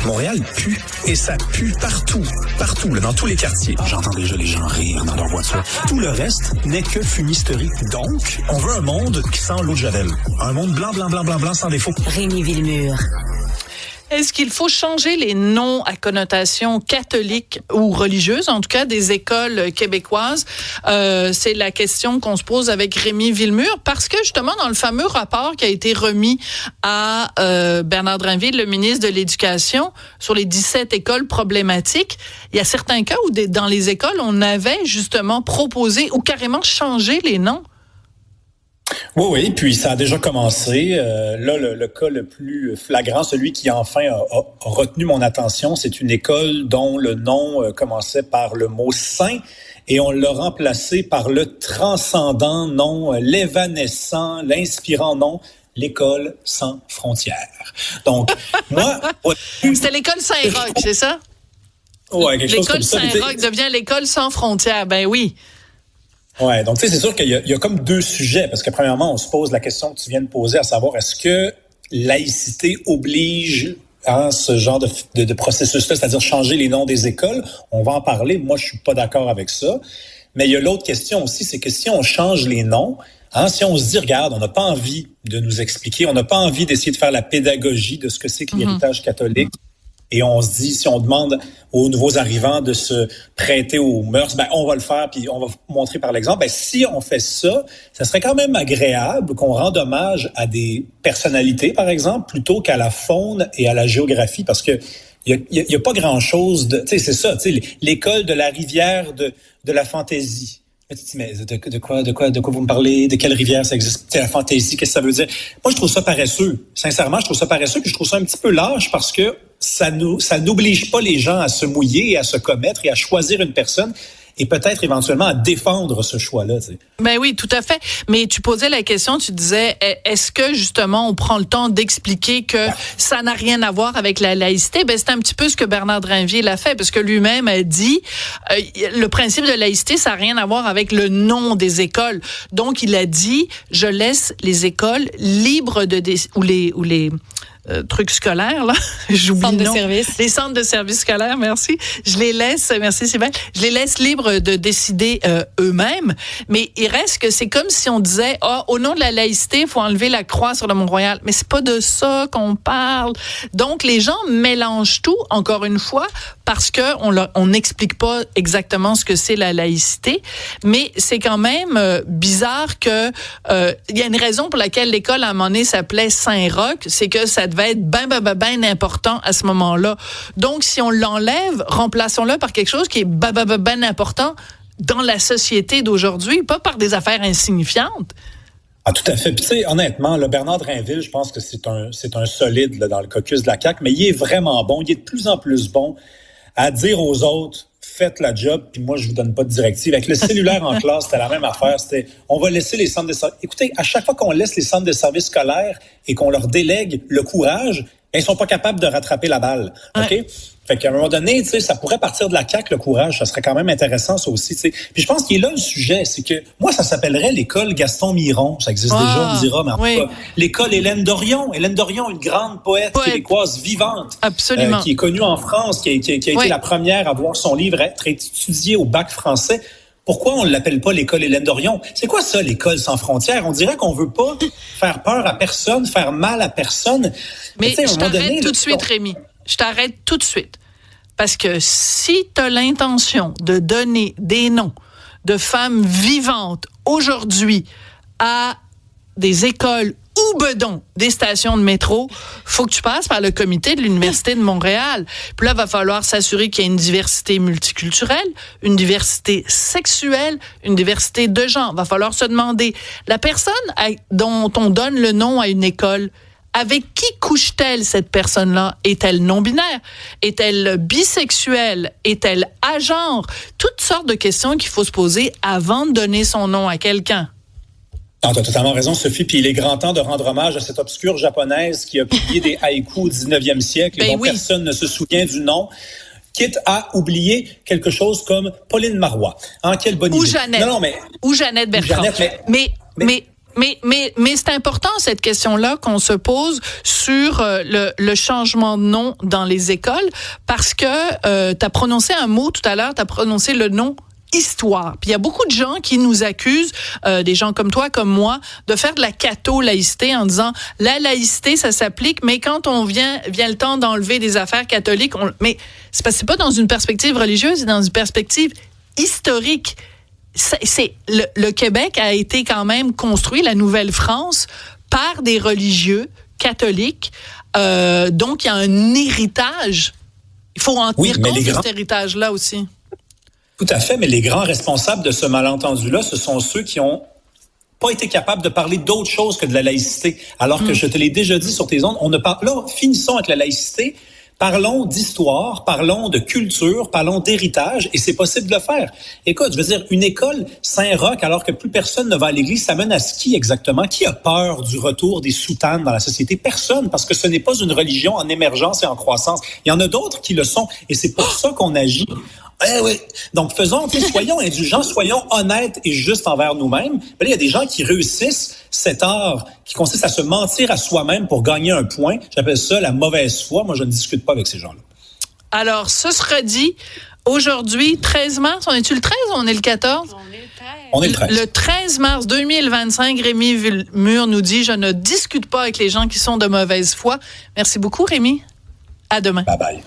Montréal pue. Et ça pue partout. Partout, là, dans tous les quartiers. J'entends déjà les gens rire dans leur voiture. Tout le reste n'est que fumisterie. Donc, on veut un monde qui sent l'eau de Javel. Un monde blanc, blanc, blanc, blanc, blanc, sans défaut. Rémi Villemure. Est-ce qu'il faut changer les noms à connotation catholique ou religieuse, en tout cas des écoles québécoises? C'est la question qu'on se pose avec Rémi Villemure, parce que justement, dans le fameux rapport qui a été remis à Bernard Drinville, le ministre de l'Éducation, sur les 17 écoles problématiques, il y a certains cas où dans les écoles, on avait justement proposé ou carrément changé les noms. Oui, puis ça a déjà commencé. Là, le cas le plus flagrant, celui qui enfin a retenu mon attention, c'est une école dont le nom commençait par le mot « saint » et on l'a remplacé par le transcendant nom, l'évanescent, l'inspirant nom, l'école sans frontières. Donc, moi... C'était l'école Saint-Roch, c'est ça? Oui, quelque chose comme ça. L'école Saint-Roch devient l'école sans frontières, ben oui. Ouais, donc tu sais, c'est sûr qu'il y a comme deux sujets, parce que premièrement, on se pose la question que tu viens de poser, à savoir, est-ce que laïcité oblige ce genre de processus-là, c'est-à-dire changer les noms des écoles? On va en parler. Moi, je suis pas d'accord avec ça. Mais il y a l'autre question aussi, c'est que si on change les noms, si on se dit, regarde, on n'a pas envie de nous expliquer, on n'a pas envie d'essayer de faire la pédagogie de ce que c'est que l'héritage catholique, et on se dit, si on demande aux nouveaux arrivants de se prêter aux mœurs, on va le faire, puis on va montrer par l'exemple. Si on fait ça, ça serait quand même agréable qu'on rende hommage à des personnalités, par exemple, plutôt qu'à la faune et à la géographie, parce que il y a pas grand-chose de... Tu sais, c'est ça, tu sais, l'école de la rivière de la fantaisie. Mais de quoi vous me parlez? De quelle rivière ça existe? C'est la fantaisie, qu'est-ce que ça veut dire? Moi, je trouve ça paresseux. Sincèrement, je trouve ça paresseux, puis je trouve ça un petit peu lâche parce que ça n'oblige pas les gens à se mouiller et à se commettre et à choisir une personne et peut-être éventuellement à défendre ce choix-là. Tu sais. Ben oui, tout à fait. Mais tu posais la question, tu disais, est-ce que justement on prend le temps d'expliquer que ça n'a rien à voir avec la laïcité? Ben c'est un petit peu ce que Bernard Drinville a fait, parce que lui-même a dit, le principe de laïcité, ça n'a rien à voir avec le nom des écoles. Donc il a dit, je laisse les écoles libres ou les trucs scolaires, là. J'oublie centres le nom. De service. Les centres de services scolaires, merci. Je les laisse, merci Sylvain, je les laisse libres de décider eux-mêmes. Mais il reste que c'est comme si on disait, au nom de la laïcité, il faut enlever la croix sur le Mont-Royal. Mais c'est pas de ça qu'on parle. Donc, les gens mélangent tout, encore une fois, parce que on n'explique pas exactement ce que c'est la laïcité. Mais c'est quand même bizarre que il y a une raison pour laquelle l'école, à un moment donné, s'appelait Saint-Roch, c'est que ça devait être ben important à ce moment-là. Donc, si on l'enlève, remplaçons-le par quelque chose qui est ben important dans la société d'aujourd'hui, pas par des affaires insignifiantes. Ah, tout à fait. Puis, tu sais, honnêtement, là, Bernard Drinville, je pense que c'est un solide là, dans le caucus de la CAQ, mais il est vraiment bon. Il est de plus en plus bon à dire aux autres, faites la job, puis moi, je vous donne pas de directive. Avec le cellulaire en classe, c'était la même affaire. C'était, on va laisser les centres de services. Écoutez, à chaque fois qu'on laisse les centres de services scolaires et qu'on leur délègue le courage, ils sont pas capables de rattraper la balle. OK? Ouais. Fait qu'à un moment donné, tu sais, ça pourrait partir de la CAQ, le courage. Ça serait quand même intéressant, ça aussi, tu sais. Puis je pense qu'il est là le sujet, c'est que moi, ça s'appellerait l'école Gaston Miron. Ça existe déjà, on me dira, mais en tout cas, l'école Hélène Dorion. Hélène Dorion, une grande poète québécoise vivante. Absolument. Qui est connue en France, qui a été la première à voir son livre être étudié au bac français. Pourquoi on ne l'appelle pas l'école Hélène Dorion? C'est quoi ça, l'école sans frontières? On dirait qu'on veut pas faire peur à personne, faire mal à personne. Mais je t'arrête tout de suite, Rémi. Je t'arrête tout de suite. Parce que si tu as l'intention de donner des noms de femmes vivantes aujourd'hui à des écoles ou bedon des stations de métro, faut que tu passes par le comité de l'Université de Montréal. Puis là, il va falloir s'assurer qu'il y a une diversité multiculturelle, une diversité sexuelle, une diversité de genre. Il va falloir se demander, la personne dont on donne le nom à une école, avec qui couche-t-elle, cette personne-là? Est-elle non-binaire? Est-elle bisexuelle? Est-elle agenre? Toutes sortes de questions qu'il faut se poser avant de donner son nom à quelqu'un. Non, tu as totalement raison, Sophie. Puis il est grand temps de rendre hommage à cette obscure japonaise qui a publié des haïkus au 19e siècle et dont personne ne se souvient du nom, quitte à oublier quelque chose comme Pauline Marois. Quelle bonne idée. Ou Jeannette. Non, mais... Ou Jeannette Bertrand. Ou Jeannette, Mais c'est important, cette question-là, qu'on se pose sur le changement de nom dans les écoles, parce que tu as prononcé un mot tout à l'heure, tu as prononcé le nom histoire. Puis il y a beaucoup de gens qui nous accusent, des gens comme toi, comme moi, de faire de la catho-laïcité en disant la laïcité, ça s'applique, mais quand on vient le temps d'enlever des affaires catholiques, mais c'est parce que c'est pas dans une perspective religieuse, c'est dans une perspective historique. Le Québec a été quand même construit, la Nouvelle-France, par des religieux catholiques. Donc, il y a un héritage. Il faut en tenir compte de cet héritage-là aussi. Tout à fait, mais les grands responsables de ce malentendu-là, ce sont ceux qui ont pas été capables de parler d'autre chose que de la laïcité. Alors que je te l'ai déjà dit sur tes ondes, là, finissons avec la laïcité. Parlons d'histoire, parlons de culture, parlons d'héritage, et c'est possible de le faire. Écoute, je veux dire, une école Saint-Roch, alors que plus personne ne va à l'église, ça mène à ce qui exactement? Qui a peur du retour des soutanes dans la société? Personne, parce que ce n'est pas une religion en émergence et en croissance. Il y en a d'autres qui le sont, et c'est pour ça qu'on agit. Oui. Donc, soyons indulgents, soyons honnêtes et justes envers nous-mêmes. Mais là, il y a des gens qui réussissent cet art qui consiste à se mentir à soi-même pour gagner un point. J'appelle ça la mauvaise foi. Moi, je ne discute pas avec ces gens-là. Alors, ce sera dit aujourd'hui, 13 mars. On est-tu le 13 ou on est le 14? On est le 13. Le 13 mars 2025, Rémi Villemur nous dit « Je ne discute pas avec les gens qui sont de mauvaise foi ». Merci beaucoup, Rémi. À demain. Bye-bye.